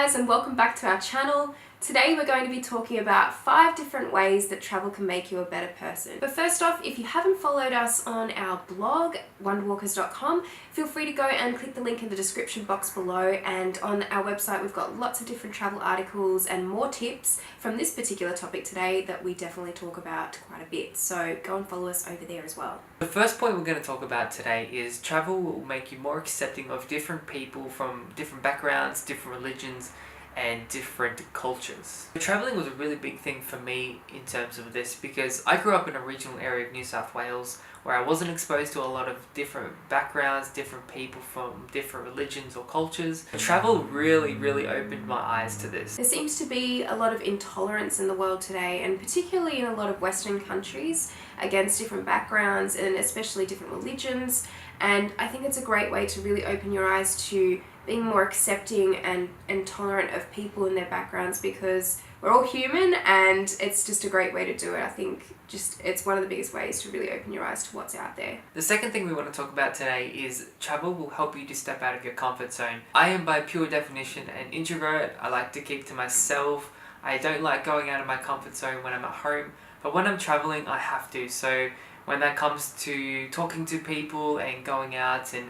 guys, and welcome back to our channel. Today we're going to be talking about 5 different ways that travel can make you a better person. But first off, if you haven't followed us on our blog, wanderwalkers.com, feel free to go and click the link in the description box below, and on our website we've got lots of different travel articles and more tips from this particular topic today that we definitely talk about quite a bit. So go and follow us over there as well. The first point we're going to talk about today is travel will make you more accepting of different people from different backgrounds, different religions, and different cultures. Traveling was a really big thing for me in terms of this because I grew up in a regional area of New South Wales where I wasn't exposed to a lot of different backgrounds, different people from different religions or cultures. Travel really opened my eyes to this. There seems to be a lot of intolerance in the world today, and particularly in a lot of Western countries, against different backgrounds and especially different religions. And I think it's a great way to really open your eyes to being more accepting and tolerant of people and their backgrounds, because we're all human and it's just a great way to do it. I think it's one of the biggest ways to really open your eyes to what's out there. The second thing we want to talk about today is travel will help you to step out of your comfort zone. I am by pure definition an introvert. I like to keep to myself. I don't like going out of my comfort zone when I'm at home, but when I'm traveling I have to. So when that comes to talking to people and going out and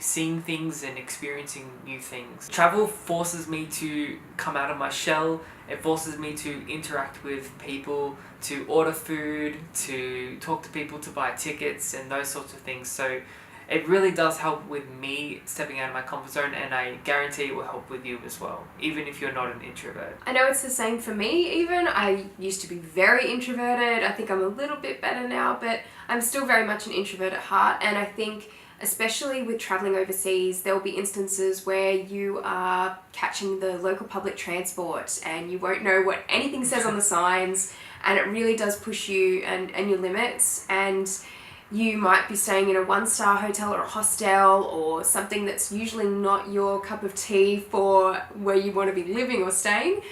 seeing things and experiencing new things, travel forces me to come out of my shell. It forces me to interact with people, to order food, to talk to people, to buy tickets and those sorts of things. So it really does help with me stepping out of my comfort zone, and I guarantee it will help with you as well, even if you're not an introvert. I know it's the same for me even. I used to be very introverted. I think I'm a little bit better now, but I'm still very much an introvert at heart. And I think especially with traveling overseas, there will be instances where you are catching the local public transport and you won't know what anything says on the signs, and it really does push you and your limits. And you might be staying in a 1-star hotel or a hostel or something that's usually not your cup of tea for where you want to be living or staying.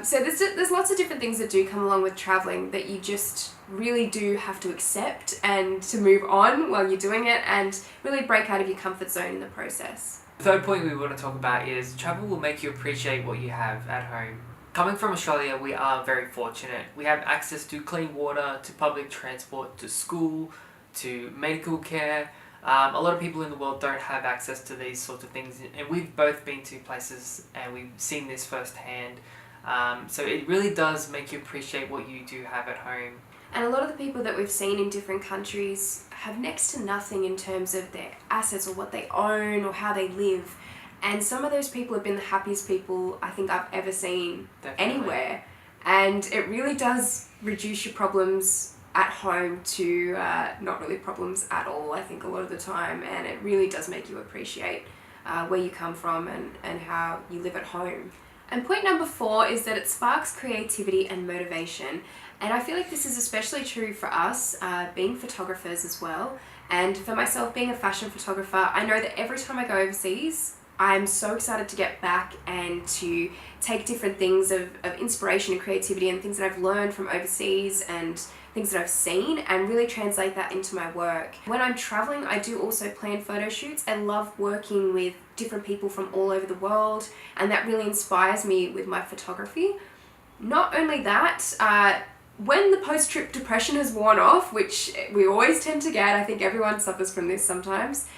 So there's lots of different things that do come along with traveling that you just really do have to accept and to move on while you're doing it, and really break out of your comfort zone in the process. The third point we want to talk about is travel will make you appreciate what you have at home. Coming from Australia, we are very fortunate. We have access to clean water, to public transport, to school, to medical care. A lot of people in the world don't have access to these sorts of things, and we've both been to places and we've seen this firsthand. So it really does make you appreciate what you do have at home. And a lot of the people that we've seen in different countries have next to nothing in terms of their assets or what they own or how they live. And some of those people have been the happiest people I think I've ever seen. Definitely. Anywhere. And it really does reduce your problems at home to not really problems at all, I think, a lot of the time. And it really does make you appreciate where you come from and how you live at home. And point number 4 is that it sparks creativity and motivation. And I feel like this is especially true for us, being photographers as well. And for myself, being a fashion photographer, I know that every time I go overseas, I'm so excited to get back and to take different things of inspiration and creativity and things that I've learned from overseas and things that I've seen, and really translate that into my work. When I'm traveling, I do also plan photo shoots. I love working with different people from all over the world, and that really inspires me with my photography. Not only that, when the post-trip depression has worn off, which we always tend to get, I think everyone suffers from this sometimes,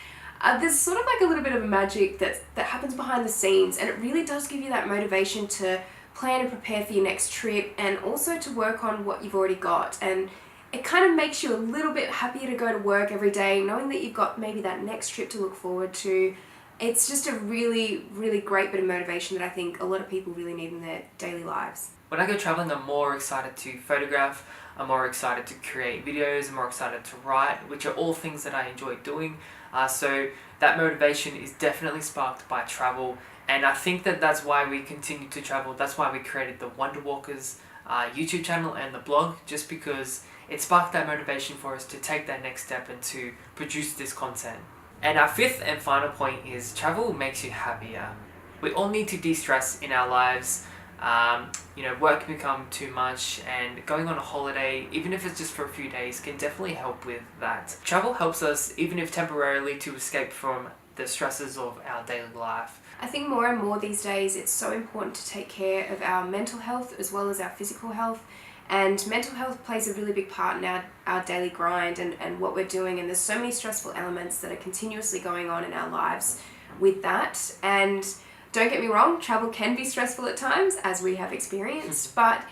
there's sort of like a little bit of a magic that happens behind the scenes, and it really does give you that motivation to plan and prepare for your next trip, and also to work on what you've already got. And it kind of makes you a little bit happier to go to work every day, knowing that you've got maybe that next trip to look forward to. It's just a really great bit of motivation that I think a lot of people really need in their daily lives. When I go traveling, I'm more excited to photograph, I'm more excited to create videos, I'm more excited to write, which are all things that I enjoy doing. So that motivation is definitely sparked by travel, and I think that's why we continue to travel. That's why we created the Wanderwalkers YouTube channel and the blog, just because it sparked that motivation for us to take that next step and to produce this content. And our 5th and final point is travel makes you happier. We all need to de-stress in our lives. Work can become too much, and going on a holiday, even if it's just for a few days, can definitely help with that. Travel helps us, even if temporarily, to escape from the stresses of our daily life. I think more and more these days it's so important to take care of our mental health as well as our physical health. And mental health plays a really big part in our daily grind and what we're doing. And there's so many stressful elements that are continuously going on in our lives with that. And don't get me wrong, travel can be stressful at times, as we have experienced, but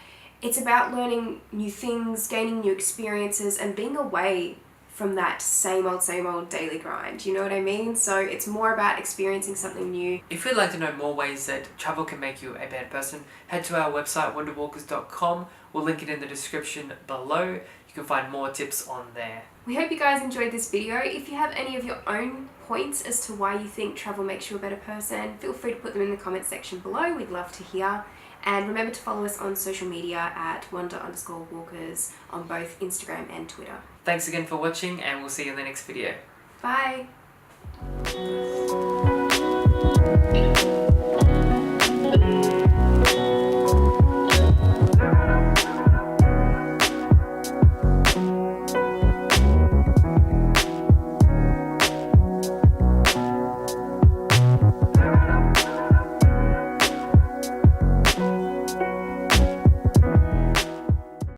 it's about learning new things, gaining new experiences, and being away from that same old daily grind. You know what I mean? So it's more about experiencing something new. If you'd like to know more ways that travel can make you a better person, head to our website, wanderwalkers.com. We'll link it in the description below. You can find more tips on there. We hope you guys enjoyed this video. If you have any of your own points as to why you think travel makes you a better person, feel free to put them in the comments section below. We'd love to hear. And remember to follow us on social media at wander_walkers on both Instagram and Twitter. Thanks again for watching, and we'll see you in the next video. Bye!